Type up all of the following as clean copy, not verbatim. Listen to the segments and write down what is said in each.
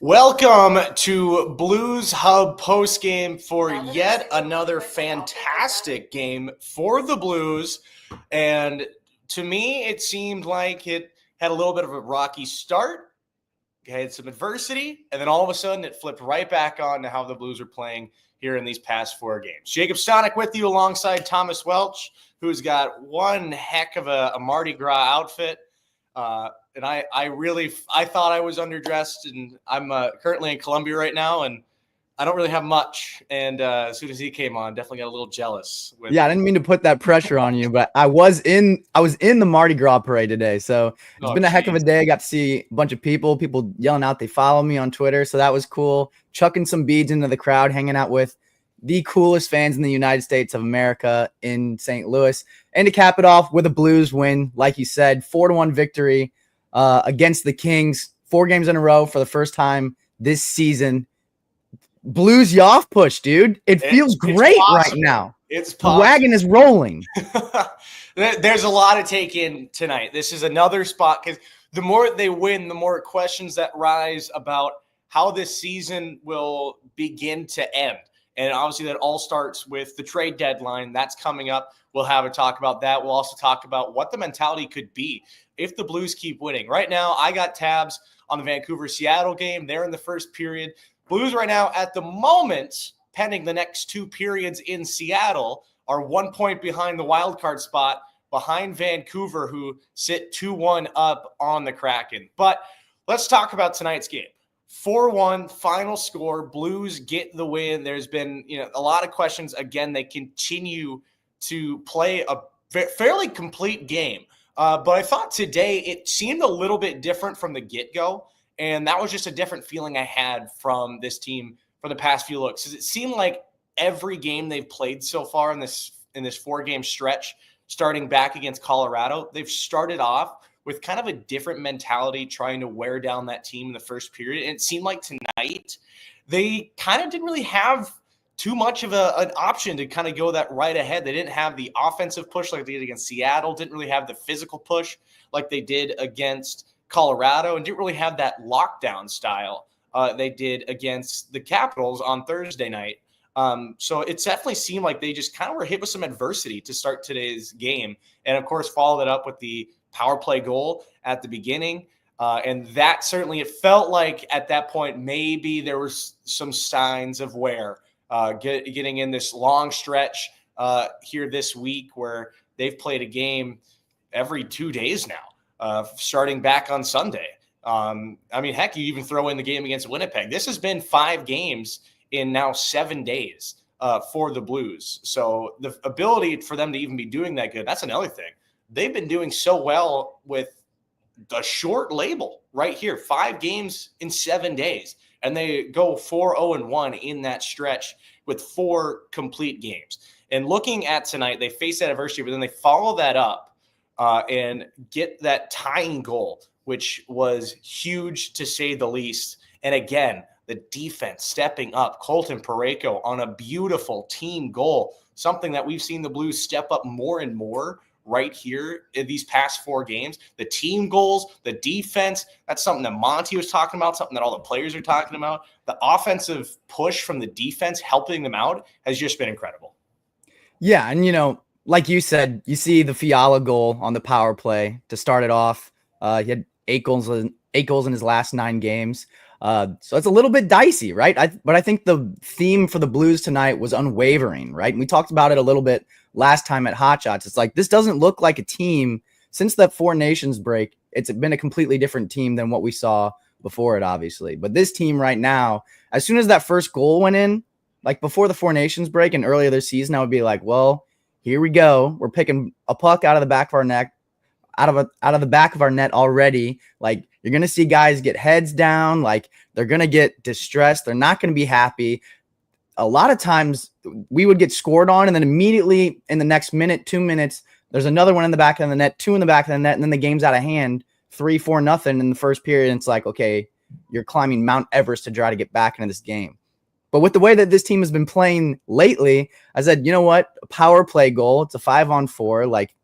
Welcome to Blues Hub postgame for yet another fantastic game for the Blues. And to me, it seemed like it had a little bit of a rocky start, had some adversity, and then all of a sudden it flipped right back on to how the Blues are playing here in these past four games. Jacob Stanoch with you alongside Thomas Welch, who's got one heck of a Mardi Gras outfit. And I thought I was underdressed, and I'm currently in Colombia right now, and I don't really have much. And as soon as he came on, definitely got a little jealous. Yeah, I didn't mean to put that pressure on you, but I was in the Mardi Gras parade today, so it's been a heck of a day. I got to see a bunch of people yelling out. They follow me on Twitter, so that was cool. Chucking some beads into the crowd, hanging out with the coolest fans in the United States of America in St. Louis, and to cap it off with a Blues win, like you said, 4-1 victory against the Kings, 4 games in a row for the first time this season. Blues off push, dude. It feels great right now. It's the wagon is rolling. There's a lot to take in tonight. This is another spot because the more they win, the more questions that rise about how this season will begin to end. And obviously that all starts with the trade deadline. That's coming up. We'll have a talk about that. We'll also talk about what the mentality could be if the Blues keep winning. Right now, I got tabs on the Vancouver-Seattle game. They're in the first period. Blues right now, at the moment, pending the next 2 periods in Seattle, are 1 point behind the wildcard spot, behind Vancouver, who sit 2-1 up on the Kraken. But let's talk about tonight's game. 4-1 final score. Blues get the win. There's been a lot of questions. Again, they continue to play a fairly complete game. But I thought today it seemed a little bit different from the get-go. And that was just a different feeling I had from this team for the past few looks. It seemed like every game they've played so far in this 4-game stretch, starting back against Colorado, they've started off with kind of a different mentality, trying to wear down that team in the first period. And it seemed like tonight they kind of didn't really have too much of an option to kind of go that right ahead. They didn't have the offensive push like they did against Seattle, didn't really have the physical push like they did against Colorado, and didn't really have that lockdown style they did against the Capitals on Thursday night. So it definitely seemed like they just kind of were hit with some adversity to start today's game. And of course, followed it up with the power play goal at the beginning. And that certainly, it felt like at that point, maybe there was some signs of wear getting in this long stretch here this week where they've played a game every 2 days now, starting back on Sunday. Heck, you even throw in the game against Winnipeg. This has been 5 games in now 7 days for the Blues. So the ability for them to even be doing that good, that's another thing. They've been doing so well with the short label right here, 5 games in 7 days. And they go 4-0-1 in that stretch with 4 complete games. And looking at tonight, they face that adversity, but then they follow that up and get that tying goal, which was huge to say the least. And again, the defense stepping up. Colton Pareko on a beautiful team goal, something that we've seen the Blues step up more and more right here in these past 4 games. The team goals, the defense, that's something that Monty was talking about, something that all the players are talking about. The offensive push from the defense helping them out has just been incredible. Yeah, and like you said, you see the Fiala goal on the power play to start it off. He had 8 goals in his last 9 games. So it's a little bit dicey, right? But I think the theme for the Blues tonight was unwavering, right? And we talked about it a little bit last time at Hot Shots. It's like, this doesn't look like a team since that 4 Nations break. It's been a completely different team than what we saw before it, obviously. But this team right now, as soon as that first goal went in, like before the 4 Nations break and earlier this season, I would be like, well, here we go. We're picking a puck out of the back of our neck, out of the back of our net already. Like, you're going to see guys get heads down. Like, they're going to get distressed. They're not going to be happy. A lot of times we would get scored on, and then immediately in the next minute, 2 minutes, there's another one in the back of the net, 2 in the back of the net, and then the game's out of hand, 3-4-0 in the first period. And it's like, okay, you're climbing Mount Everest to try to get back into this game. But with the way that this team has been playing lately, I said, you know what? A power play goal. It's a 5-on-4. Like,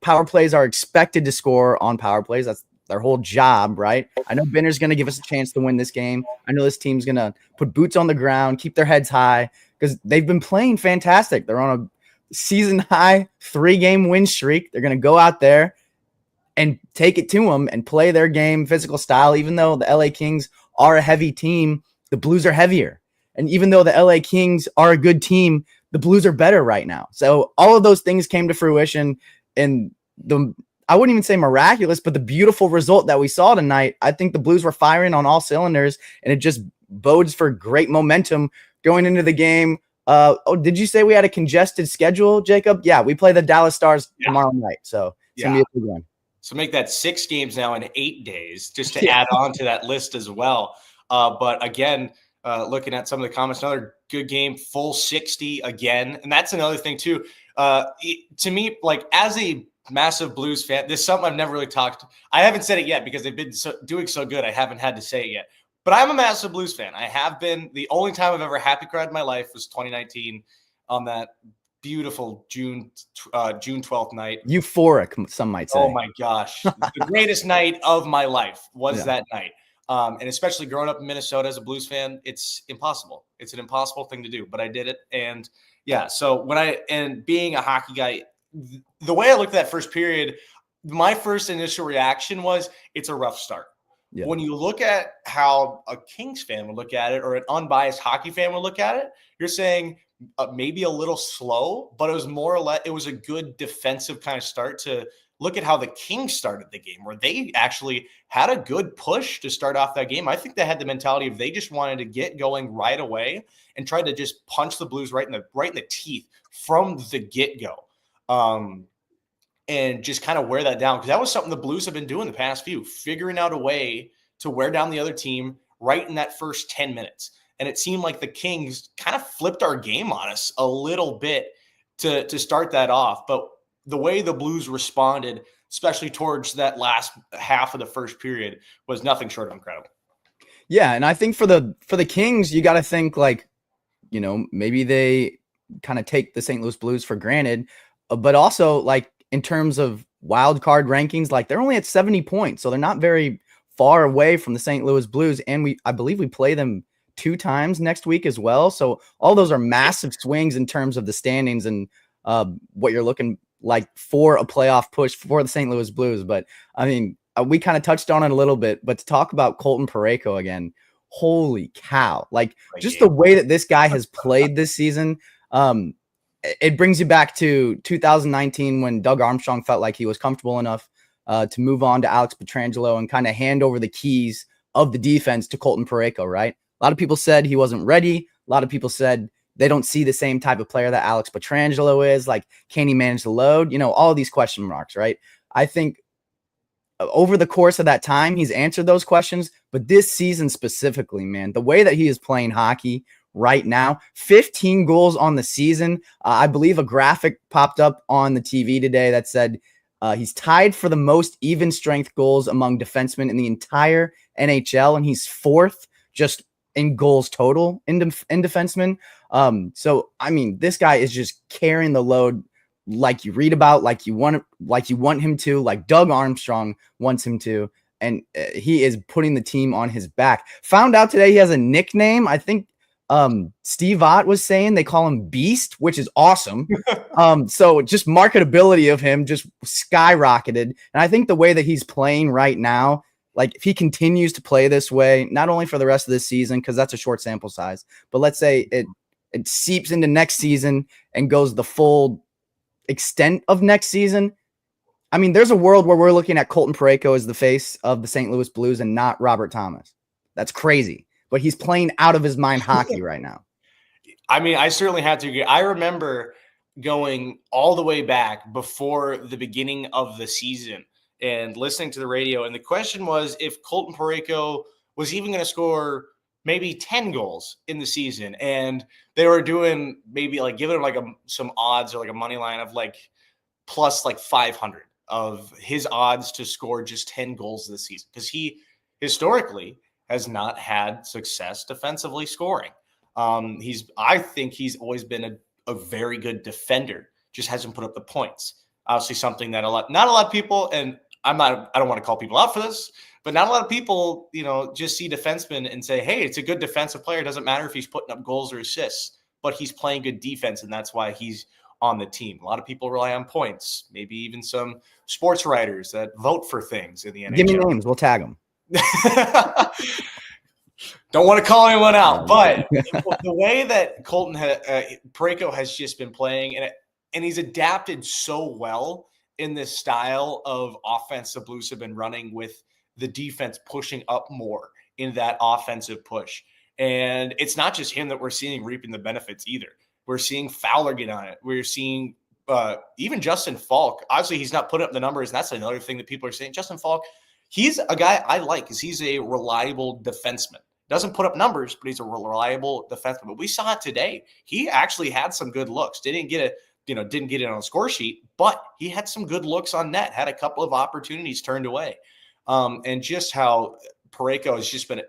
power plays are expected to score on power plays. That's their whole job, right? I know Binner's going to give us a chance to win this game. I know this team's going to put boots on the ground, keep their heads high, because they've been playing fantastic. They're on a season high 3-game win streak. They're going to go out there and take it to them and play their game, physical style. Even though the LA Kings are a heavy team, the Blues are heavier. And even though the LA Kings are a good team, the Blues are better right now. So all of those things came to fruition, and I wouldn't even say miraculous, but the beautiful result that we saw tonight. I think the Blues were firing on all cylinders, and it just bodes for great momentum going into the game. Did you say we had a congested schedule, Jacob? Yeah, we play the Dallas Stars tomorrow night. So it's going to be a big one. So make that 6 games now in 8 days, just to add on to that list as well. But again, looking at some of the comments, another good game, full 60 again. And that's another thing too. To me, like as a massive Blues fan, this is something I've never really talked. I haven't said it yet because they've been doing so good. I haven't had to say it yet. But I'm a massive Blues fan. I have been. The only time I've ever happy cried in my life was 2019 on that beautiful June 12th night. Euphoric, some might say. Oh my gosh. The greatest night of my life was that night. And especially growing up in Minnesota as a Blues fan, it's impossible. It's an impossible thing to do, but I did it. And yeah, so and being a hockey guy, the way I looked at that first period, my first initial reaction was it's a rough start. Yeah. When you look at how a Kings fan would look at it or an unbiased hockey fan would look at it, you're saying maybe a little slow, but it was more or less, it was a good defensive kind of start to look at how the Kings started the game, where they actually had a good push to start off that game. I think they had the mentality of they just wanted to get going right away and try to just punch the Blues right in the teeth from the get-go. And just kind of wear that down, because that was something the Blues have been doing the past few, figuring out a way to wear down the other team right in that first 10 minutes. And it seemed like the Kings kind of flipped our game on us a little bit to start that off. But the way the Blues responded, especially towards that last half of the first period, was nothing short of incredible. Yeah, and I think for the Kings, you got to think like, maybe they kind of take the St. Louis Blues for granted, but also like in terms of wild card rankings, like they're only at 70 points, so they're not very far away from the St. Louis Blues, and I believe we play them 2 times next week as well. So all those are massive swings in terms of the standings and what you're looking like for a playoff push for the St. Louis Blues. But I mean, we kind of touched on it a little bit, but to talk about Colton Pareko again, holy cow, like just the way that this guy has played this season, it brings you back to 2019 when Doug Armstrong felt like he was comfortable enough to move on to Alex Pietrangelo and kind of hand over the keys of the defense to Colton Pareko, right? A lot of people said he wasn't ready. A lot of people said they don't see the same type of player that Alex Pietrangelo is. Like, can he manage the load? All of these question marks, right? I think over the course of that time, he's answered those questions. But this season specifically, man, the way that he is playing hockey right now, 15 goals on the season. I believe a graphic popped up on the TV today that said he's tied for the most even strength goals among defensemen in the entire NHL, and he's 4th just in goals total in defensemen. So I mean, this guy is just carrying the load like you read about, like you want him to, like Doug Armstrong wants him to, and he is putting the team on his back. Found out today he has a nickname. I think Steve Ott was saying they call him Beast, which is awesome. So just marketability of him just skyrocketed. And I think the way that he's playing right now, like if he continues to play this way, not only for the rest of this season, because that's a short sample size, but let's say it seeps into next season and goes the full extent of next season. I mean, there's a world where we're looking at Colton Pareko as the face of the St. Louis Blues and not Robert Thomas. That's crazy. But he's playing out of his mind hockey right now. I mean, I certainly had to agree. I remember going all the way back before the beginning of the season and listening to the radio. And the question was if Colton Pareko was even going to score maybe 10 goals in the season. And they were doing maybe like giving him like some odds or like a money line of like plus like 500 of his odds to score just 10 goals this season. Because he historically has not had success defensively scoring. I think he's always been a very good defender, just hasn't put up the points. Obviously something that not a lot of people, and I don't want to call people out for this, but not a lot of people, just see defensemen and say, hey, it's a good defensive player. It doesn't matter if he's putting up goals or assists, but he's playing good defense, and that's why he's on the team. A lot of people rely on points, maybe even some sports writers that vote for things in the NHL. Give me names. We'll tag them. Don't want to call anyone out, but the way that Colton Pareko has just been playing, and he's adapted so well in this style of offense the Blues have been running, with the defense pushing up more in that offensive push. And it's not just him that we're seeing reaping the benefits either. We're seeing Fowler get on it. We're seeing even Justin Falk. Obviously, he's not putting up the numbers, and that's another thing that people are saying. Justin Falk, he's a guy I like because he's a reliable defenseman. Doesn't put up numbers, but he's a reliable defenseman. But we saw it today. He actually had some good looks. Didn't get it on a score sheet, but he had some good looks on net. Had a couple of opportunities turned away, and just how Pareko has just been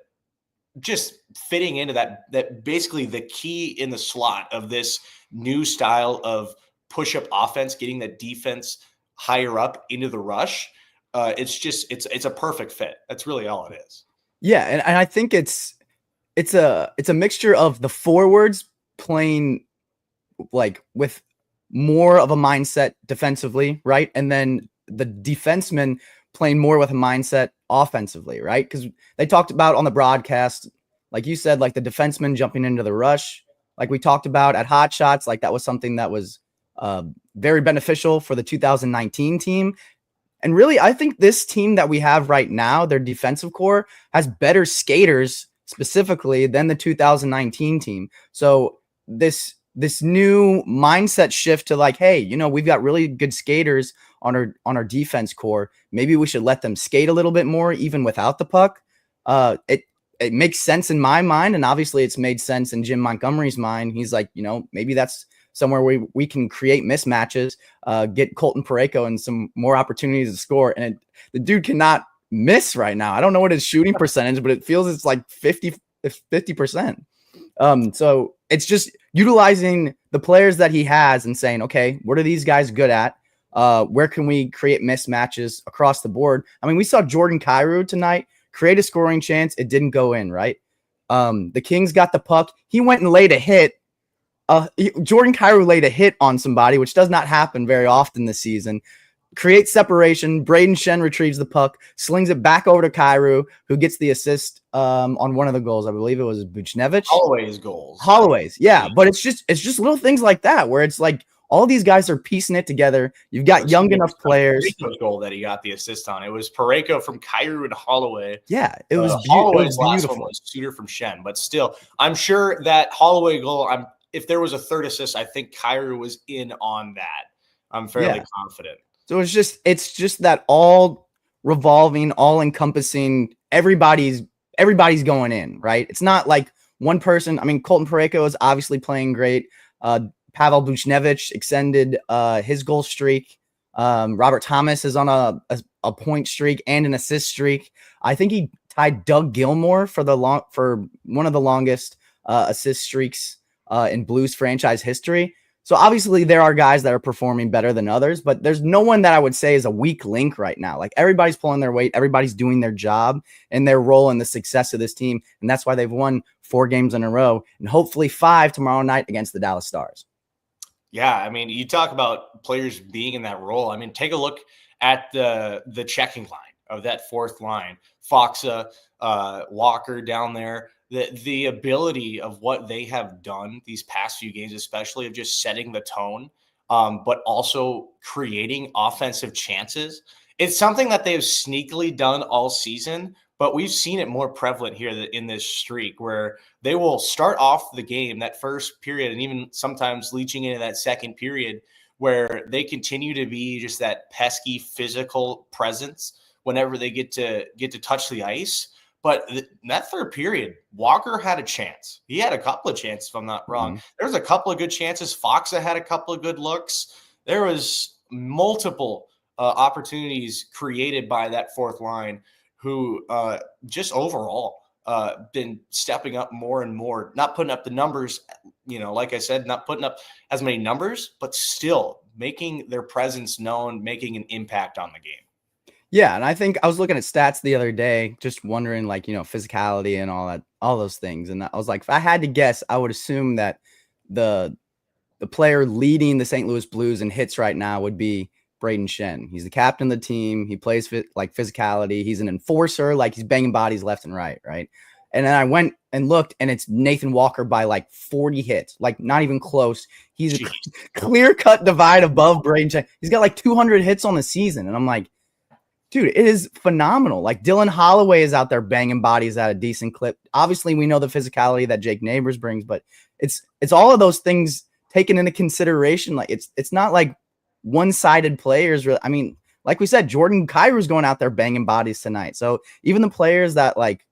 just fitting into that basically the key in the slot of this new style of push-up offense, getting that defense higher up into the rush. It's a perfect fit. That's really all it is. Yeah, and I think it's a mixture of the forwards playing like with more of a mindset defensively, right? And then the defensemen playing more with a mindset offensively, right? Because they talked about on the broadcast, like you said, like the defenseman jumping into the rush, like we talked about at Hot Shots, like that was something that was very beneficial for the 2019 team. And really, I think this team that we have right now, their defensive core, has better skaters specifically than the 2019 team. So this new mindset shift to like, hey, we've got really good skaters on our defense core. Maybe we should let them skate a little bit more, even without the puck. It makes sense in my mind, and obviously it's made sense in Jim Montgomery's mind. He's like, maybe that's somewhere we can create mismatches, get Colton Pareko and some more opportunities to score. And the dude cannot miss right now. I don't know what his shooting percentage, but it feels it's like 50%. So it's just utilizing the players that he has and saying, okay, what are these guys good at? Where can we create mismatches across the board? I mean, we saw Jordan Kyrou tonight create a scoring chance. It didn't go in, right? The Kings got the puck. He went and laid a hit. Jordan Kyrou laid a hit on somebody, which does not happen very often this season. Creates separation. Braden Shen retrieves the puck, slings it back over to Kyrou, who gets the assist on one of the goals. I believe it was Buchnevich. Holloway's, yeah. But it's just little things like that where it's like all these guys are piecing it together. You've got young enough players. Pareko's goal that he got the assist on. It was Pareko from Kyrou and Holloway. Yeah, it was Holloway's beautiful. Last one was Suter from Shen, but still, I'm sure that Holloway goal. If there was a third assist, I think Kyrou was in on that. I'm fairly confident. So it's just that all revolving, all encompassing. Everybody's going in, right? It's not like one person. I mean, Colton Pareko is obviously playing great. Pavel Buchnevich extended his goal streak. Robert Thomas is on a point streak and an assist streak. I think he tied Doug Gilmour for one of the longest assist streaks in Blues franchise history. So obviously there are guys that are performing better than others, but there's no one that I would say is a weak link right now. Like everybody's pulling their weight, everybody's doing their job and their role in the success of this team. And that's why they've won 4 games in a row and hopefully 5 tomorrow night against the Dallas Stars. Yeah, I mean, you talk about players being in that role. I mean, take a look at the checking line of that fourth line. Foxa, Walker down there. The ability of what they have done these past few games, especially of just setting the tone, but also creating offensive chances. It's something that they've sneakily done all season, but we've seen it more prevalent here in this streak where they will start off the game, that first period, and even sometimes leaching into that second period, where they continue to be just that pesky physical presence whenever they get to touch the ice. But that third period, Walker had a chance. He had a couple of chances, if I'm not wrong. Mm-hmm. There was a couple of good chances. Foxa had a couple of good looks. There was multiple opportunities created by that fourth line who just overall been stepping up more and more, not putting up the numbers, like I said, not putting up as many numbers, but still making their presence known, making an impact on the game. Yeah, and I think I was looking at stats the other day, just wondering, like, physicality and all those things. And I was like, if I had to guess, I would assume that the the player leading the St. Louis Blues in hits right now would be Braden Shen. He's the captain of the team. He plays like physicality. He's an enforcer, like he's banging bodies left and right, right? And then I went and looked, and it's Nathan Walker by like 40 hits, like not even close. He's a clear-cut divide above Braden Shen. He's got like 200 hits on the season, and I'm like, dude, it is phenomenal. Like Dylan Holloway is out there banging bodies at a decent clip. Obviously, we know the physicality that Jake Neighbors brings, but it's all of those things taken into consideration. Like it's not like one-sided players. Really, I mean, like we said, Jordan Kyrou's going out there banging bodies tonight. So even the players that like,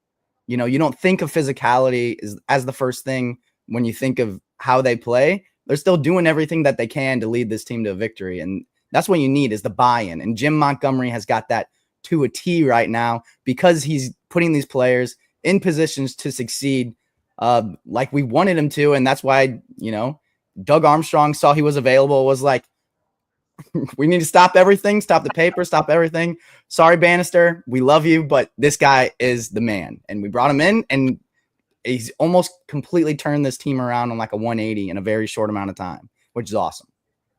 you don't think of physicality as the first thing when you think of how they play, they're still doing everything that they can to lead this team to a victory. And that's what you need is the buy-in. And Jim Montgomery has got that to a T right now because he's putting these players in positions to succeed like we wanted him to. And that's why, Doug Armstrong saw he was available, was like, we need to stop everything, stop the paper, stop everything. Sorry, Bannister, we love you, but this guy is the man. And we brought him in, and he's almost completely turned this team around on like a 180 in a very short amount of time, which is awesome.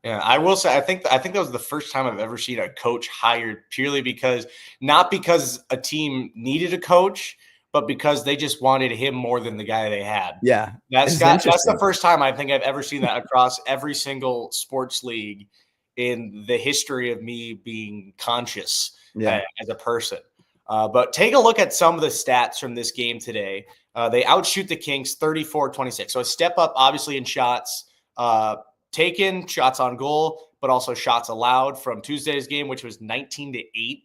Yeah, I will say, I think that was the first time I've ever seen a coach hired purely not because a team needed a coach, but because they just wanted him more than the guy they had. Yeah, that's the first time I think I've ever seen that across every single sports league in the history of me being conscious as a person. But take a look at some of the stats from this game today. They outshoot the Kings 34-26. So a step up, obviously, in shots taken, shots on goal, but also shots allowed from Tuesday's game, which was 19-18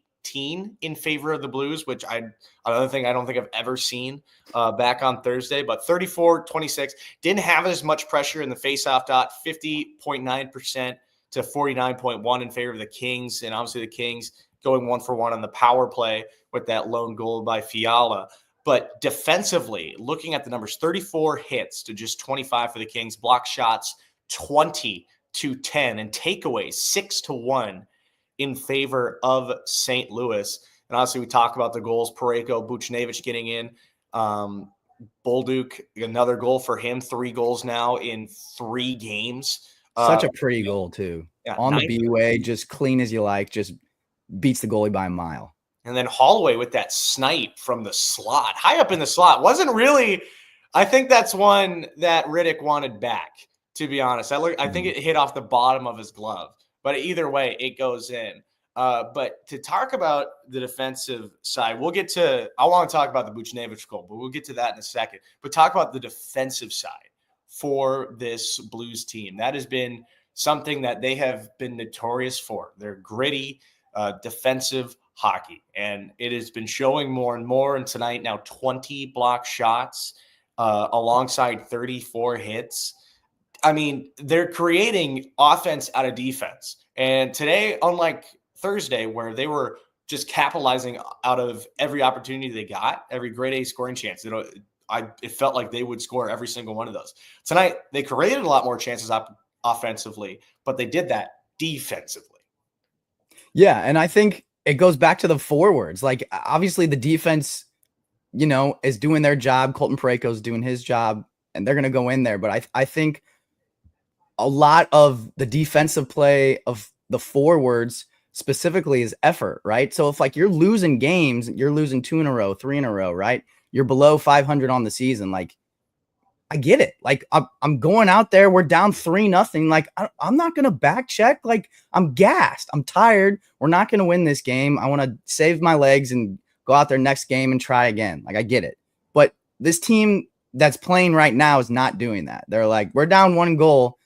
in favor of the Blues, which another thing I don't think I've ever seen back on Thursday. But 34-26, didn't have as much pressure in the faceoff dot, 50.9% to 49.1 in favor of the Kings. And obviously the Kings going 1-for-1 on the power play with that lone goal by Fiala. But defensively, looking at the numbers, 34 hits to just 25 for the Kings, block shots 20-10, and takeaways 6-1 in favor of St. Louis. And obviously we talk about the goals, Pareko, Buchnevich getting in. Bolduc, another goal for him, 3 goals now in 3 games. Such a pretty goal, too. Yeah, on the B-way, just clean as you like, just beats the goalie by a mile. And then Holloway with that snipe from the slot, high up in the slot. Wasn't really – I think that's one that Riddick wanted back, to be honest. I think it hit off the bottom of his glove. But either way, it goes in. But to talk about the defensive side, I want to talk about the Buchnevich goal, but we'll get to that in a second. But talk about the defensive side for this Blues team. That has been something that they have been notorious for. They're gritty, defensive hockey, and it has been showing more and more. And tonight, now 20 block shots alongside 34 hits. I mean, they're creating offense out of defense. And today, unlike Thursday, where they were just capitalizing out of every opportunity they got, every grade A scoring chance, it felt like they would score every single one of those. Tonight, they created a lot more chances offensively, but they did that defensively. Yeah, and I think it goes back to the forwards. Like, obviously, the defense, is doing their job. Colton Pareko is doing his job, and they're going to go in there. But I think a lot of the defensive play of the forwards specifically is effort, right? So if like you're losing games, you're losing 2 in a row, 3 in a row, right? You're below 500 on the season. Like, I get it. Like, I'm going out there. We're down 3-0. Like, I'm not going to back check. Like, I'm gassed. I'm tired. We're not going to win this game. I want to save my legs and go out there next game and try again. Like, I get it. But this team that's playing right now is not doing that. They're like, we're down 1 goal.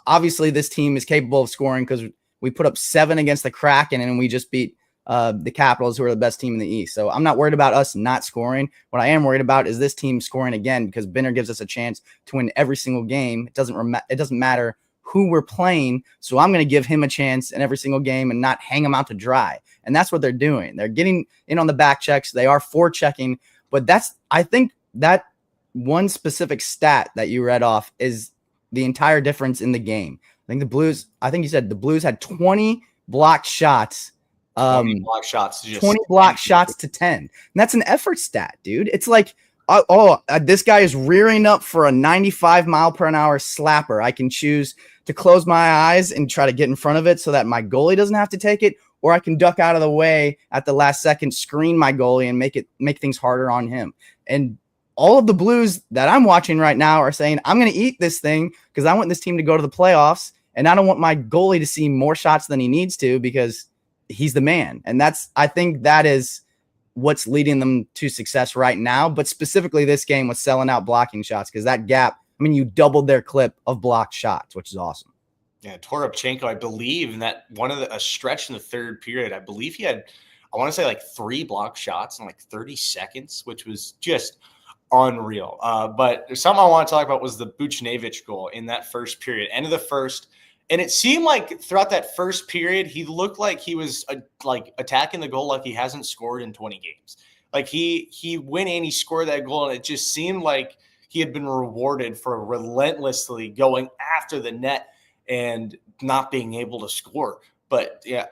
Obviously, this team is capable of scoring because we put up 7 against the Kraken and we just beat the Capitals, who are the best team in the East. So I'm not worried about us not scoring. What I am worried about is this team scoring again, because Benner gives us a chance to win every single game. It doesn't matter who we're playing. So I'm going to give him a chance in every single game and not hang him out to dry. And that's what they're doing. They're getting in on the back checks. They are forechecking. But I think that one specific stat that you read off is the entire difference in the game. I think you said the Blues had 20 blocked shots 20 block shots to just 20 block shots to 10. And that's an effort stat, dude. It's like, this guy is rearing up for a 95 mile per hour slapper. I can choose to close my eyes and try to get in front of it so that my goalie doesn't have to take it, or I can duck out of the way at the last second, screen my goalie, and make things harder on him. And all of the Blues that I'm watching right now are saying, I'm going to eat this thing because I want this team to go to the playoffs, and I don't want my goalie to see more shots than he needs to because he's the man. And I think that is what's leading them to success right now. But specifically this game was selling out blocking shots, because that gap, you doubled their clip of blocked shots, which is awesome. Yeah, Toropchenko, I believe in that a stretch in the third period, I believe he had, I want to say like 3 blocked shots in like 30 seconds, which was just unreal. But something I want to talk about was the Buchnevich goal in that first period, end of the first. And it seemed like throughout that first period, he looked like he was attacking the goal like he hasn't scored in 20 games. Like he went in, he scored that goal, and it just seemed like he had been rewarded for relentlessly going after the net and not being able to score. But yeah,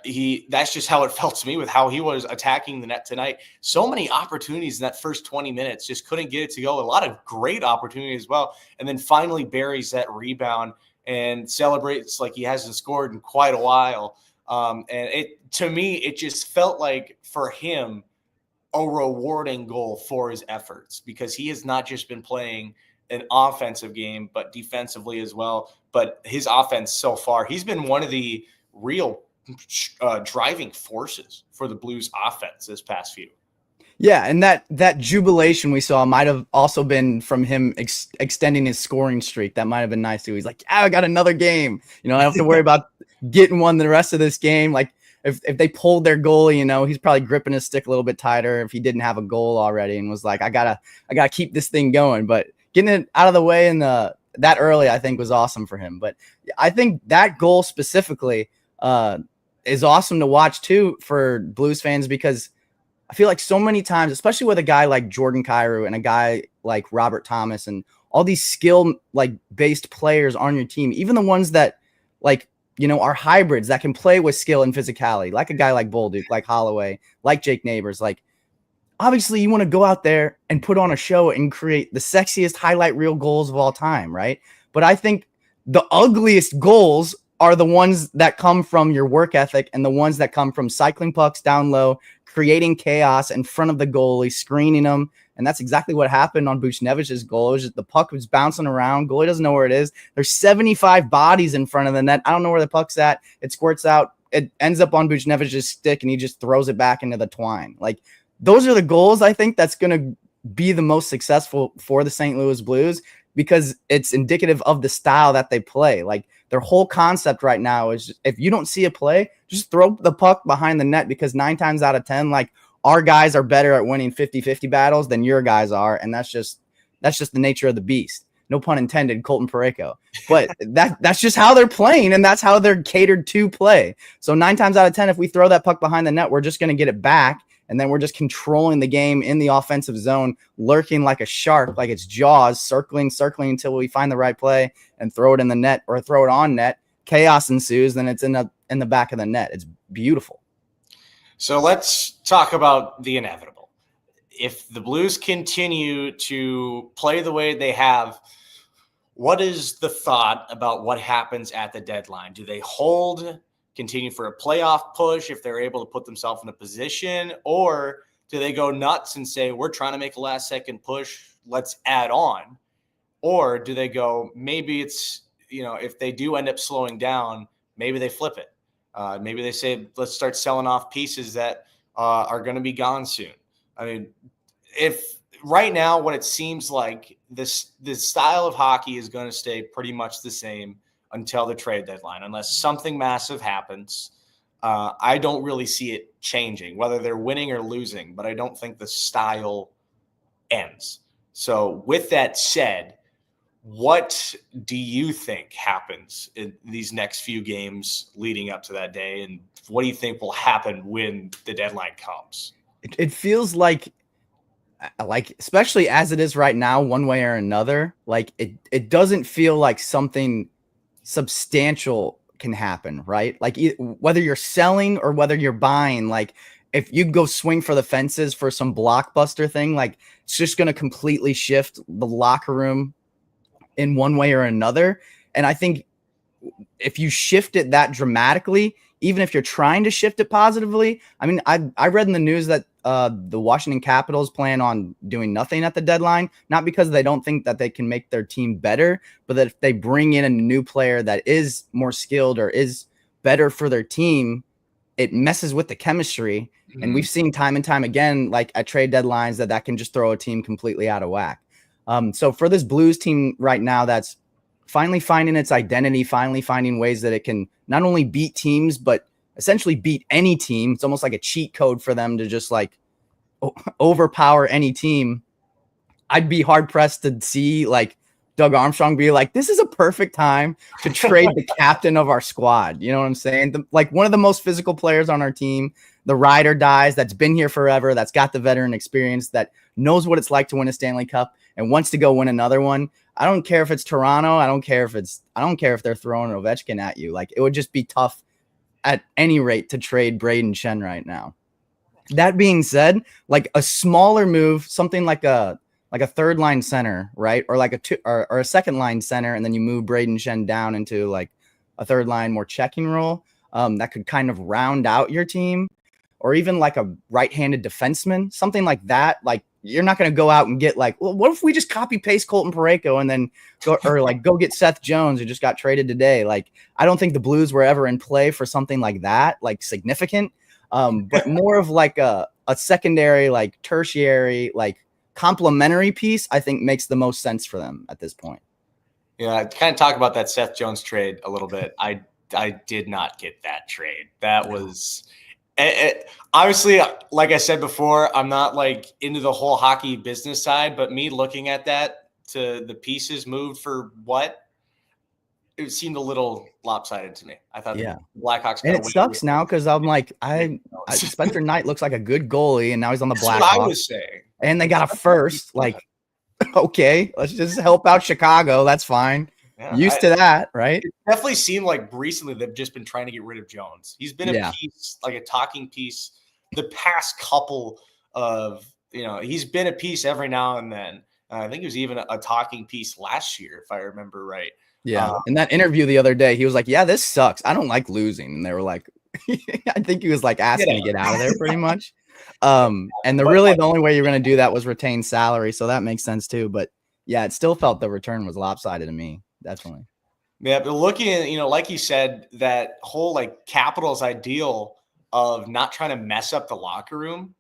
that's just how it felt to me with how he was attacking the net tonight. So many opportunities in that first 20 minutes, just couldn't get it to go. A lot of great opportunities as well. And then finally buries that rebound and celebrates like he hasn't scored in quite a while. And to me, it just felt like for him a rewarding goal for his efforts, because he has not just been playing an offensive game, but defensively as well. But his offense so far, he's been one of the real driving forces for the Blues offense this past few. Yeah, and that jubilation we saw might have also been from him extending his scoring streak. That might have been nice too. He's like, I got another game. I don't have to worry about getting one the rest of this game. Like if they pulled their goalie, he's probably gripping his stick a little bit tighter if he didn't have a goal already, and was like, I gotta keep this thing going. But getting it out of the way in that early, I think, was awesome for him. But I think that goal specifically is awesome to watch too for Blues fans, because I feel like so many times, especially with a guy like Jordan Kyrou and a guy like Robert Thomas and all these skill based players on your team, even the ones that are hybrids that can play with skill and physicality, like a guy like Bolduc, like Holloway, like Jake Neighbors, obviously you want to go out there and put on a show and create the sexiest highlight reel goals of all time, right? But I think the ugliest goals are the ones that come from your work ethic and the ones that come from cycling pucks down low, creating chaos in front of the goalie, screening them. And that's exactly what happened on Buchnevich's goal. It was just the puck was bouncing around. Goalie doesn't know where it is. There's 75 bodies in front of the net. I don't know where the puck's at. It squirts out. It ends up on Buchnevich's stick, and he just throws it back into the twine. Those are the goals I think that's going to be the most successful for the St. Louis Blues, because it's indicative of the style that they play. Their whole concept right now is, if you don't see a play, just throw the puck behind the net, because 9 times out of 10, our guys are better at winning 50-50 battles than your guys are. And that's just the nature of the beast. No pun intended, Colton Pareko. But that's just how they're playing, and that's how they're catered to play. So 9 times out of 10, if we throw that puck behind the net, we're just going to get it back. And then we're just controlling the game in the offensive zone, lurking like a shark, like it's Jaws, circling until we find the right play and throw it in the net or throw it on net. Chaos ensues, then it's in the back of the net. It's beautiful. So let's talk about the inevitable. If the Blues continue to play the way they have, what is the thought about what happens at the deadline? Do they hold, continue for a playoff push if they're able to put themselves in a position, or do they go nuts and say, we're trying to make a last second push, let's add on? Or do they go, maybe it's, if they do end up slowing down, maybe they flip it. Maybe they say, let's start selling off pieces that are going to be gone soon. I mean, if right now what it seems like, this style of hockey is going to stay pretty much the same until the trade deadline, unless something massive happens. I don't really see it changing, whether they're winning or losing, but I don't think the style ends. So with that said, what do you think happens in these next few games leading up to that day? And what do you think will happen when the deadline comes? It feels like, especially as it is right now, one way or another, it doesn't feel like something substantial can happen, right? Like whether you're selling or whether you're buying, like if you go swing for the fences for some blockbuster thing, like it's just going to completely shift the locker room in one way or another. And I think if you shift it that dramatically, even if you're trying to shift it positively, I mean, I read in the news that the Washington Capitals plan on doing nothing at the deadline, not because they don't think that they can make their team better, but that if they bring in a new player that is more skilled or is better for their team, it messes with the chemistry. Mm-hmm. And we've seen time and time again, like at trade deadlines, that can just throw a team completely out of whack. So for this Blues team right now, that's finally finding its identity, finally finding ways that it can not only beat teams, but essentially beat any team. It's almost like a cheat code for them to just like overpower any team. I'd be hard pressed to see like Doug Armstrong be like, this is a perfect time to trade the captain of our squad. You know what I'm saying? Like one of the most physical players on our team, the ride or dies, that's been here forever, that's got the veteran experience, that knows what it's like to win a Stanley Cup and wants to go win another one. I don't care if it's Toronto. I don't care if they're throwing Ovechkin at you. Like it would just be tough at any rate to trade Braden Shen right now. That being said, like a smaller move, something like a third line center, right? Or like or a second line center. And then you move Braden Shen down into like a third line, more checking role. That could kind of round out your team, or even like a right-handed defenseman, something like that. Like you're not going to go out and get like, well, what if we just copy paste Colton Pareko and then go get Seth Jones who just got traded today? Like, I don't think the Blues were ever in play for something like that, like significant, but more of like a secondary, like tertiary, like complementary piece, I think makes the most sense for them at this point. Yeah, I kind of talk about that Seth Jones trade a little bit. I did not get that trade. That was obviously, like I said before, I'm not like into the whole hockey business side, but me looking at that to the pieces moved for what, it seemed a little lopsided to me. I thought the Blackhawks. And it sucks now because I'm like, Spencer Knight looks like a good goalie, and now he's on the Blackhawks. That's what I was saying. And they got a first. Like, okay, let's just help out Chicago. That's fine. Yeah, used to that, right? It definitely seemed like recently they've just been trying to get rid of Jones. He's been a piece, like a talking piece, the past couple of, he's been a piece every now and then. I think he was even a talking piece last year, if I remember right. Yeah. In that interview the other day, he was like, yeah, this sucks. I don't like losing. And they were like, I think he was like asking to get out of there pretty much. And the only way you're going to do that was retain salary. So that makes sense too. But yeah, it still felt the return was lopsided to me. Definitely. Yeah, but looking at, like you said, that whole like Capitals ideal of not trying to mess up the locker room.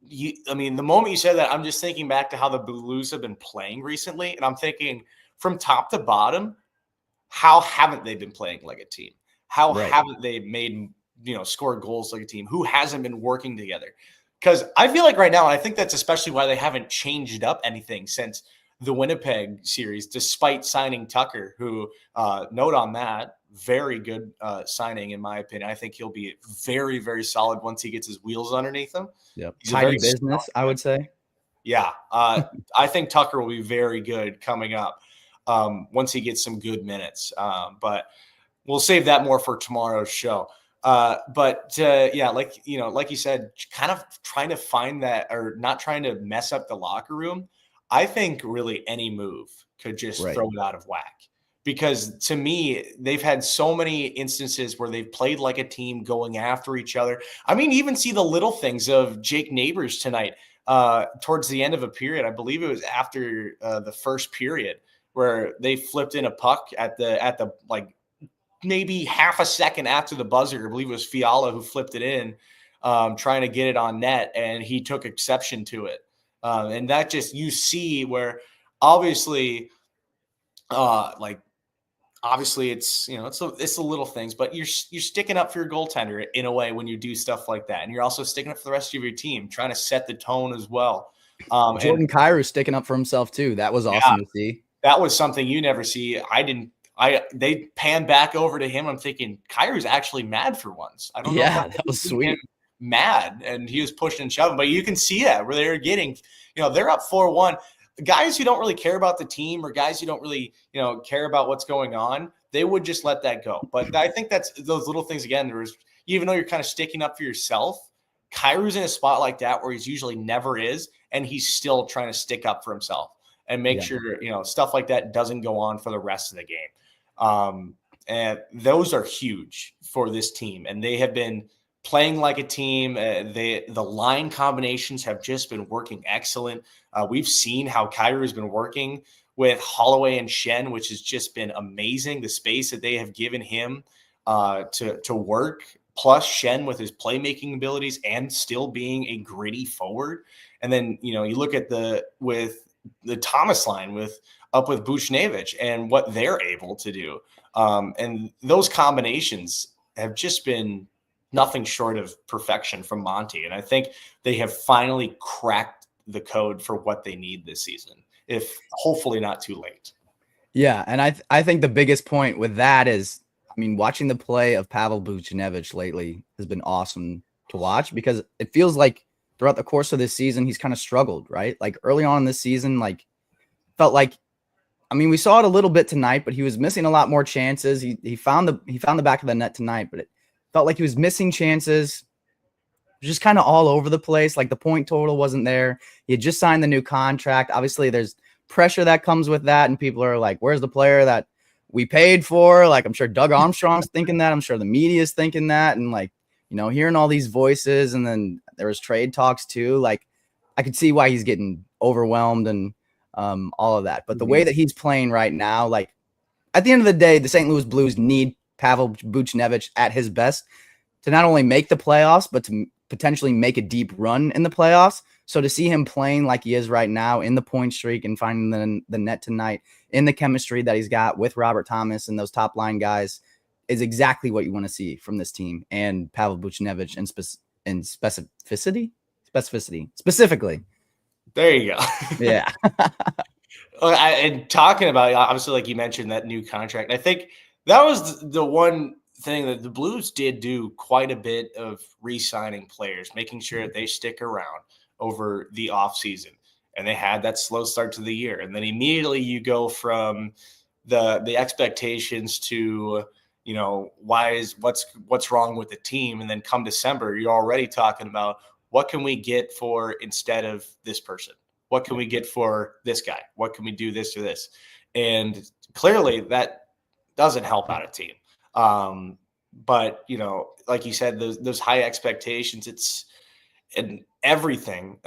The moment you said that, I'm just thinking back to how the Blues have been playing recently. And I'm thinking from top to bottom, how haven't they been playing like a team? How haven't they made, scored goals like a team? Who hasn't been working together? Because I feel like right now, and I think that's especially why they haven't changed up anything since the Winnipeg series, despite signing Tucker, who, note on that, very good signing in my opinion. I think he'll be very, very solid once he gets his wheels underneath him. Yep. Tidy business, I would say. Yeah. I think Tucker will be very good coming up once he gets some good minutes. But we'll save that more for tomorrow's show. Like you said, kind of trying to find that, or not trying to mess up the locker room. I think really any move could just throw it out of whack, because to me, they've had so many instances where they've played like a team going after each other. I mean, even see the little things of Jake Neighbors tonight towards the end of a period. I believe it was after the first period where they flipped in a puck at the like maybe half a second after the buzzer. I believe it was Fiala who flipped it in, trying to get it on net, and he took exception to it. And that just, you see where obviously it's, it's the little things, but you're sticking up for your goaltender in a way when you do stuff like that. And you're also sticking up for the rest of your team, trying to set the tone as well. Jordan Kyrou sticking up for himself too. That was awesome to see. That was something you never see. They panned back over to him. I'm thinking Kyrou's actually mad for once. I don't know. Yeah, that was sweet. Mad, and he was pushing and shoving, but you can see that where they're getting, they're up 4-1. Guys who don't really care about the team, or guys who don't really, care about what's going on, they would just let that go. But I think that's those little things again. Even though you're kind of sticking up for yourself, Kyrie's in a spot like that where he's usually never is, and he's still trying to stick up for himself and make sure, stuff like that doesn't go on for the rest of the game. And those are huge for this team. And they have been playing like a team. The line combinations have just been working excellent. We've seen how Kyrie's been working with Holloway and Shen, which has just been amazing. The space that they have given him to work, plus Shen with his playmaking abilities and still being a gritty forward. And then, you look at with the Thomas line up with Buchnevich and what they're able to do. And those combinations have just been nothing short of perfection from Monty. And I think they have finally cracked the code for what they need this season, if hopefully not too late. Yeah. And I think the biggest point with that is, watching the play of Pavel Buchnevich lately has been awesome to watch, because it feels like throughout the course of this season, he's kind of struggled, right? Like early on in this season, felt like, we saw it a little bit tonight, but he was missing a lot more chances. He found the back of the net tonight, but it felt like he was missing chances, just kind of all over the place. Like the point total wasn't there. He had just signed the new contract. Obviously, there's pressure that comes with that, and people are like, "Where's the player that we paid for?" Like I'm sure Doug Armstrong's thinking that. I'm sure the media's thinking that, and hearing all these voices, and then there was trade talks too. Like I could see why he's getting overwhelmed and all of that. But the way that he's playing right now, like at the end of the day, the St. Louis Blues need Pavel Buchnevich at his best to not only make the playoffs, but to potentially make a deep run in the playoffs. So to see him playing like he is right now in the point streak and finding the net tonight, in the chemistry that he's got with Robert Thomas and those top line guys, is exactly what you want to see from this team and Pavel Buchnevich in specifically. There you go. Yeah. And talking about, obviously, like you mentioned, that new contract, I think that was the one thing that the Blues did do quite a bit of re-signing players, making sure that they stick around over the offseason. And they had that slow start to the year. And then immediately you go from the expectations to, what's wrong with the team? And then come December, you're already talking about what can we get for instead of this person? What can we get for this guy? What can we do this or this? And clearly that doesn't help out a team. But, like you said, those high expectations, and everything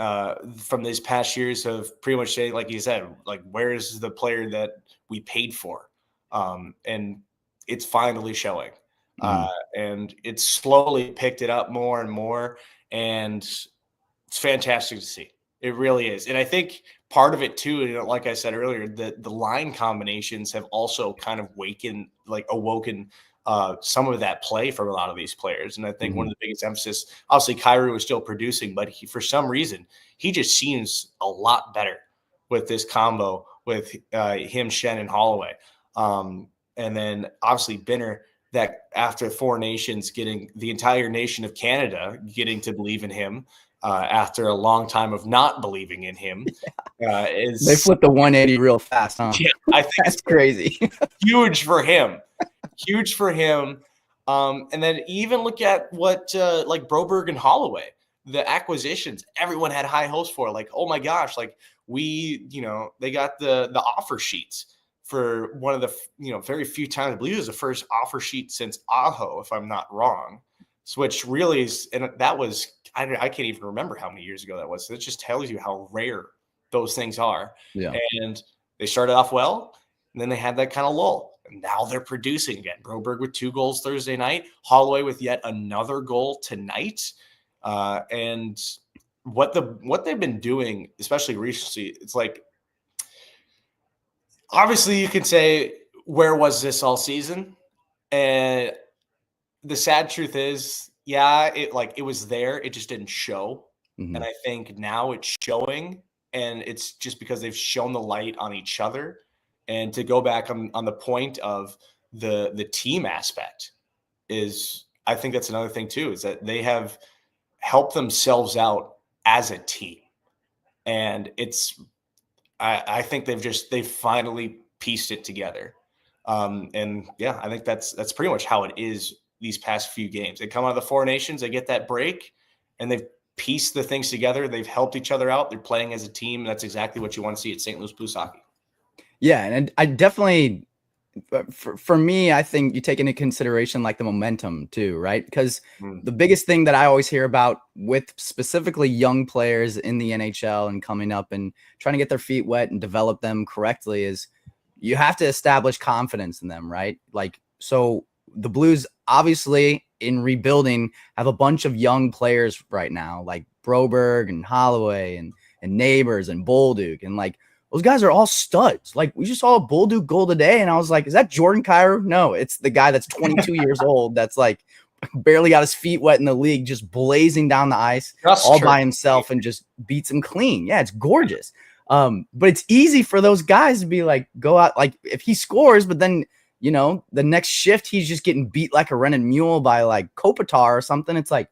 from these past years of pretty much saying, like you said, like, where is the player that we paid for? And it's finally showing. And it's slowly picked it up more and more. And it's fantastic to see. It really is. And I think part of it too, like I said earlier, the line combinations have also kind of awoken some of that play from a lot of these players. And I think one of the biggest emphasis, obviously Kyrie was still producing, but for some reason, he just seems a lot better with this combo with him, Shen, and Holloway. And then obviously Binner, that after Four Nations, getting the entire nation of Canada getting to believe in him after a long time of not believing in him. They flipped the 180 real fast, huh? Yeah, I think that's crazy. Huge for him. Huge for him. And then even look at what like Broberg and Holloway, the acquisitions, everyone had high hopes for. Like, oh my gosh, like they got the offer sheets for one of the very few times. I believe it was the first offer sheet since Aho, if I'm not wrong. Which really is, and that was, I can't even remember how many years ago that was. So it just tells you how rare those things are. Yeah. And they started off well, and then they had that kind of lull. And now they're producing again. Broberg with 2 goals Thursday night, Holloway with yet another goal tonight. And what they've been doing, especially recently, it's like, obviously you can say, where was this all season? And the sad truth is, it was there. It just didn't show. And I think now it's showing, and it's just because they've shown the light on each other. And to go back on the point of the team aspect is, I think that's another thing too, is that they have helped themselves out as a team. And I think they've finally pieced it together. And yeah, I think that's pretty much how it is these past few games. They come out of the Four Nations, they get that break, and they've pieced the things together. They've helped each other out. They're playing as a team. That's exactly what you want to see at St. Louis Blues hockey. Yeah, and I definitely, for me, I think you take into consideration like the momentum too, right? Because the biggest thing that I always hear about with specifically young players in the NHL and coming up and trying to get their feet wet and develop them correctly is you have to establish confidence in them, right? Like, so the Blues obviously in rebuilding have a bunch of young players right now, like Broberg and Holloway and Neighbors and Bolduc, and like those guys are all studs. Like, we just saw a Bolduc goal today, and I was like, is that Jordan Kyrou? No, it's the guy that's 22 years old that's like barely got his feet wet in the league, just blazing down the ice by himself and just beats him clean. Yeah, it's gorgeous. But it's easy for those guys to be like, go out, like if he scores, but then, you know, the next shift, he's just getting beat like a rented mule by like Kopitar or something. It's like,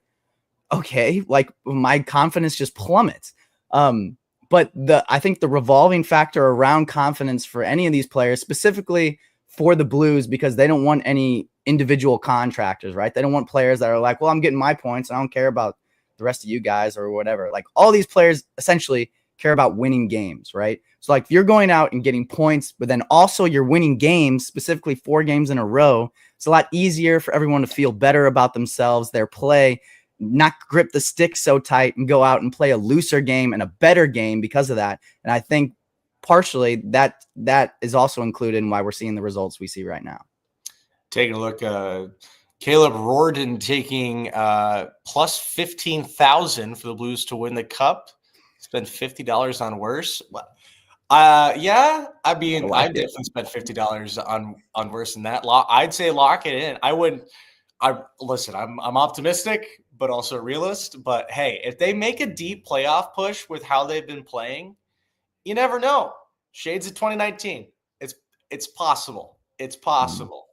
okay, like my confidence just plummets. But I think the revolving factor around confidence for any of these players, specifically for the Blues, because they don't want any individual contractors, right? They don't want players that are like, well, I'm getting my points. I don't care about the rest of you guys or whatever. Like, all these players essentially care about winning games, right? So like if you're going out and getting points, but then also you're winning games, specifically 4 games in a row, it's a lot easier for everyone to feel better about themselves, their play, not grip the stick so tight and go out and play a looser game and a better game because of that. And I think partially that is also included in why we're seeing the results we see right now. Taking a look, Caleb Rorden taking plus 15,000 for the Blues to win the Cup. Spend $50 on worse. Yeah, I mean, I definitely spent $50 on worse than that. I'd say lock it in. I wouldn't. Listen. I'm optimistic, but also a realist. But hey, if they make a deep playoff push with how they've been playing, you never know. Shades of 2019. It's possible. It's possible.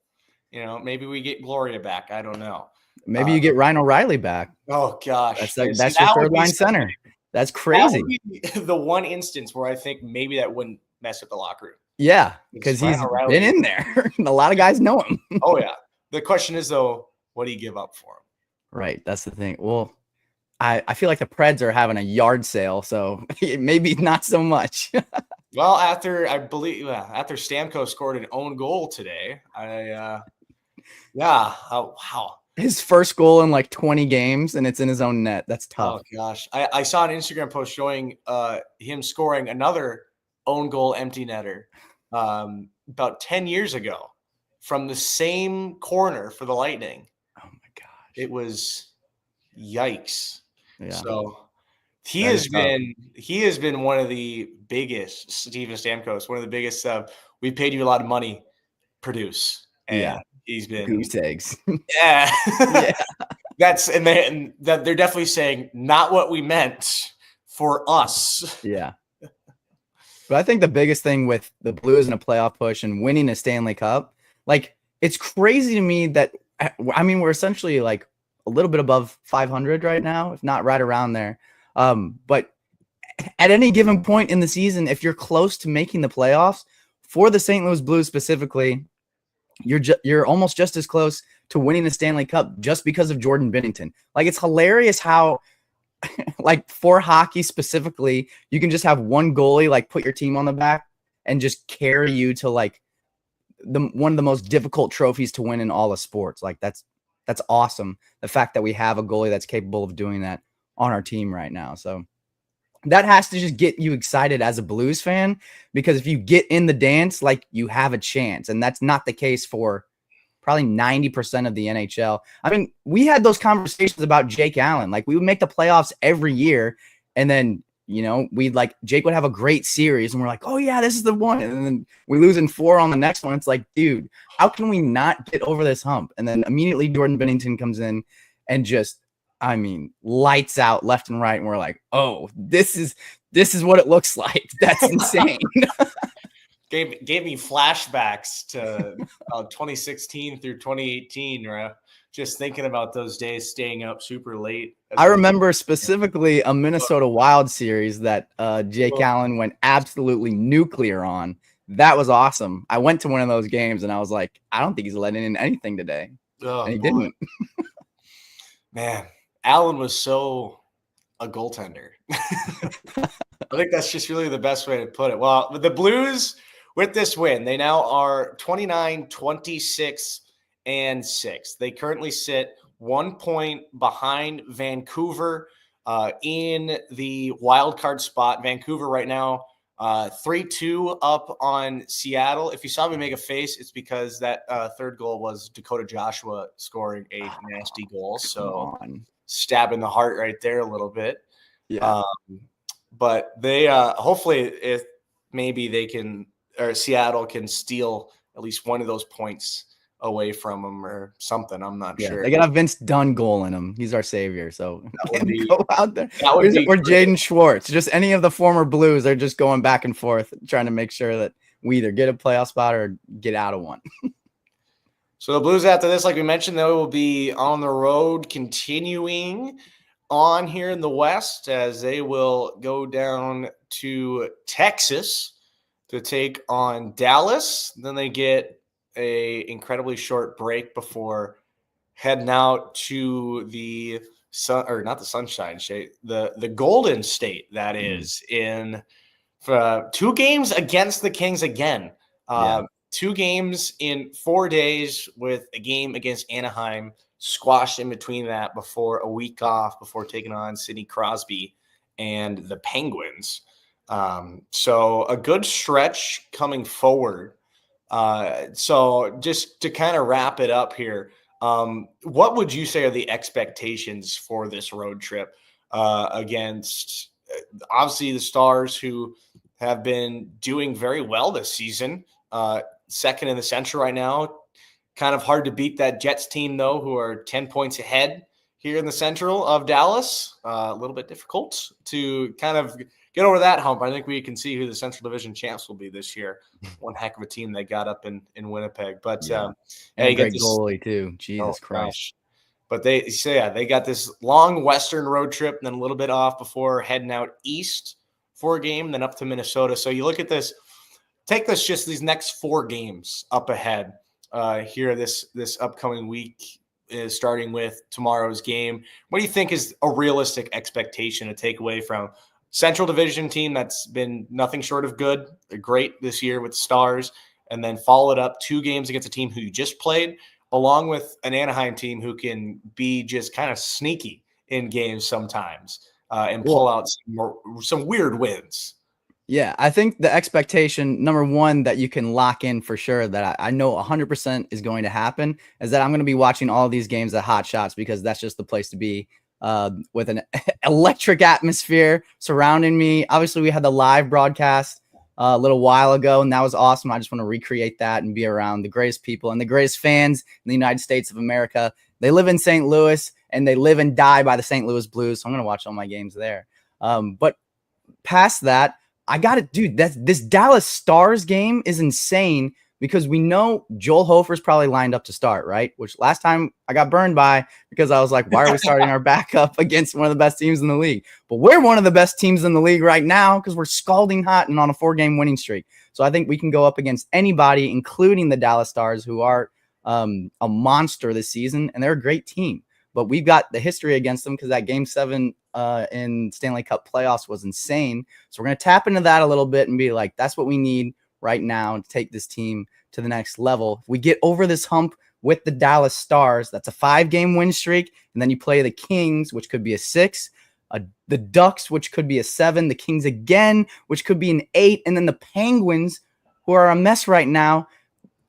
You know, maybe we get Gloria back. I don't know. Maybe you get Ryan O'Reilly back. Oh gosh, that's your third line center. That's crazy. That would be the one instance where I think maybe that wouldn't mess up the locker room. Yeah, because he's been in there. A lot of guys know him. Oh yeah. The question is though, what do you give up for him? Right. That's the thing. Well, I feel like the Preds are having a yard sale, so maybe not so much. Well, after Stamkos scored an own goal today, wow. His first goal in like 20 games, and it's in his own net. That's tough. Oh, gosh. I saw an Instagram post showing him scoring another own goal empty netter about 10 years ago from the same corner for the Lightning. Oh, my gosh. It was yikes. Yeah. So he has been one of the biggest, Steven Stamkos, one of the biggest, we paid you a lot of money, produce. And yeah. He's been goose eggs. Yeah. Yeah. They're definitely saying not what we meant for us. Yeah. But I think the biggest thing with the Blues in a playoff push and winning a Stanley Cup, like, it's crazy to me that, I mean, we're essentially like a little bit above 500 right now, if not right around there. But at any given point in the season, if you're close to making the playoffs for the St. Louis Blues specifically, you're almost just as close to winning the Stanley Cup just because of Jordan Binnington. Like, it's hilarious how, like, for hockey specifically, you can just have one goalie, like, put your team on the back and just carry you to, like, one of the most difficult trophies to win in all of sports. Like, that's awesome. The fact that we have a goalie that's capable of doing that on our team right now. So that has to just get you excited as a Blues fan, because if you get in the dance, like, you have a chance. And that's not the case for probably 90% of the NHL. I mean, we had those conversations about Jake Allen. Like, we would make the playoffs every year, and then, you know, Jake would have a great series, and we're like, oh yeah, this is the one. And then we lose in 4 on the next one. It's like, dude, how can we not get over this hump? And then immediately Jordan Binnington comes in and just, I mean, lights out left and right. And we're like, oh, this is what it looks like. That's insane. Gave me flashbacks to 2016 through 2018, just thinking about those days staying up super late. I remember specifically a Minnesota Wild series that Jake Allen went absolutely nuclear on. that was awesome. I went to one of those games and I was like, I don't think he's letting in anything today. Oh, And he boy. didn't. Man, Allen was so a goaltender. I think that's just really the best way to put it. Well, the Blues, with this win, they now are 29, 26, and 6. They currently sit 1 point behind Vancouver in the wild card spot. Vancouver right now 3-2 up on Seattle. If you saw me make a face, it's because that third goal was Dakota Joshua scoring a nasty goal. So stab in the heart right there a little bit. Yeah. But they hopefully, if maybe they can, or Seattle can steal at least one of those points away from them or something. I'm not sure. They got a Vince Dunn goal in him. He's our savior. So go out there. Or Jaden Schwartz. Just any of the former Blues. They're just going back and forth, trying to make sure that we either get a playoff spot or get out of one. So the Blues after this, like we mentioned, they will be on the road continuing on here in the West as they will go down to Texas to take on Dallas. Then they get a incredibly short break before heading out to the sun, or not the Sunshine State, the Golden State, that is, in 2 games against the Kings again. 2 games in 4 days with a game against Anaheim squashed in between that before a week off before taking on Sidney Crosby and the Penguins. So a good stretch coming forward. So just to kind of wrap it up here, what would you say are the expectations for this road trip against obviously the Stars, who have been doing very well this season, second in the Central right now? Kind of hard to beat that Jets team, though, who are 10 points ahead here in the Central of Dallas. A little bit difficult to kind of get over that hump. I think we can see who the Central Division champs will be this year. One heck of a team they got up in Winnipeg. But and a great goalie, too. Jesus Christ. Gosh. But they got this long Western road trip and then a little bit off before heading out east for a game, then up to Minnesota. So you look at this, take this just these next 4 games up ahead. Here this upcoming week is starting with tomorrow's game. What do you think is a realistic expectation to take away from Central Division team that's been nothing short of good? They're great this year with the Stars, and then followed up 2 games against a team who you just played, along with an Anaheim team who can be just kind of sneaky in games sometimes and pull out some weird wins. Yeah, I think the expectation, number one, that you can lock in for sure that I know 100% is going to happen is that I'm going to be watching all these games at Hot Shots because that's just the place to be with an electric atmosphere surrounding me. Obviously, we had the live broadcast a little while ago, and that was awesome. I just want to recreate that and be around the greatest people and the greatest fans in the United States of America. They live in St. Louis, and they live and die by the St. Louis Blues, so I'm going to watch all my games there. But past that, I got it, dude. This Dallas Stars game is insane because we know Joel Hofer's probably lined up to start, right? Which last time I got burned by because I was like, why are we starting our backup against one of the best teams in the league? But we're one of the best teams in the league right now because we're scalding hot and on a 4-game winning streak. So I think we can go up against anybody, including the Dallas Stars, who are a monster this season, and they're a great team. But we've got the history against them because that Game 7 in Stanley Cup playoffs was insane. So we're going to tap into that a little bit and be like, that's what we need right now to take this team to the next level. If we get over this hump with the Dallas Stars, that's a 5-game win streak. And then you play the Kings, which could be a 6, the Ducks, which could be a 7, the Kings again, which could be an 8, and then the Penguins, who are a mess right now.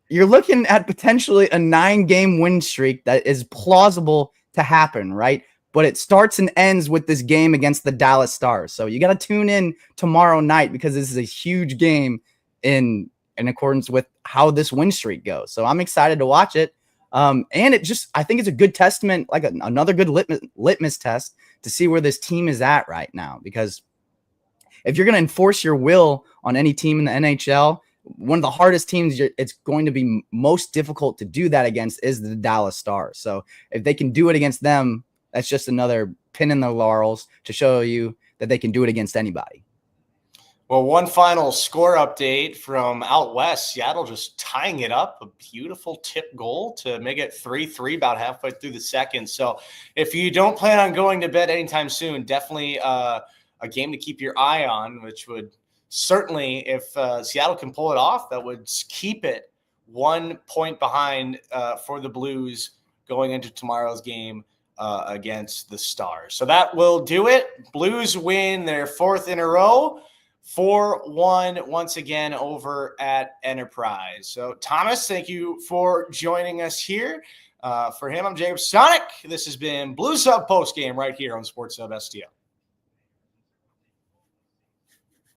You're looking at potentially a 9-game win streak that is plausible to happen, right? But it starts and ends with this game against the Dallas Stars. So you got to tune in tomorrow night because this is a huge game in accordance with how this win streak goes. So I'm excited to watch it. And I think it's a good testament, like another good litmus test to see where this team is at right now. Because if you're going to enforce your will on any team in the NHL, one of the hardest teams it's going to be most difficult to do that against is the Dallas Stars. So if they can do it against them, that's just another pin in their laurels to show you that they can do it against anybody. Well, one final score update from out west. Seattle just tying it up. A beautiful tip goal to make it 3-3 about halfway through the second. So if you don't plan on going to bed anytime soon, definitely a game to keep your eye on, which would certainly, if Seattle can pull it off, that would keep it 1 point behind for the Blues going into tomorrow's game against the Stars. So that will do it. Blues win their 4th in a row. 4-1 once again over at Enterprise. So, Thomas, thank you for joining us here. For him, I'm Jacob Stanoch. This has been Blues Hub Postgame right here on Sports Hub STL.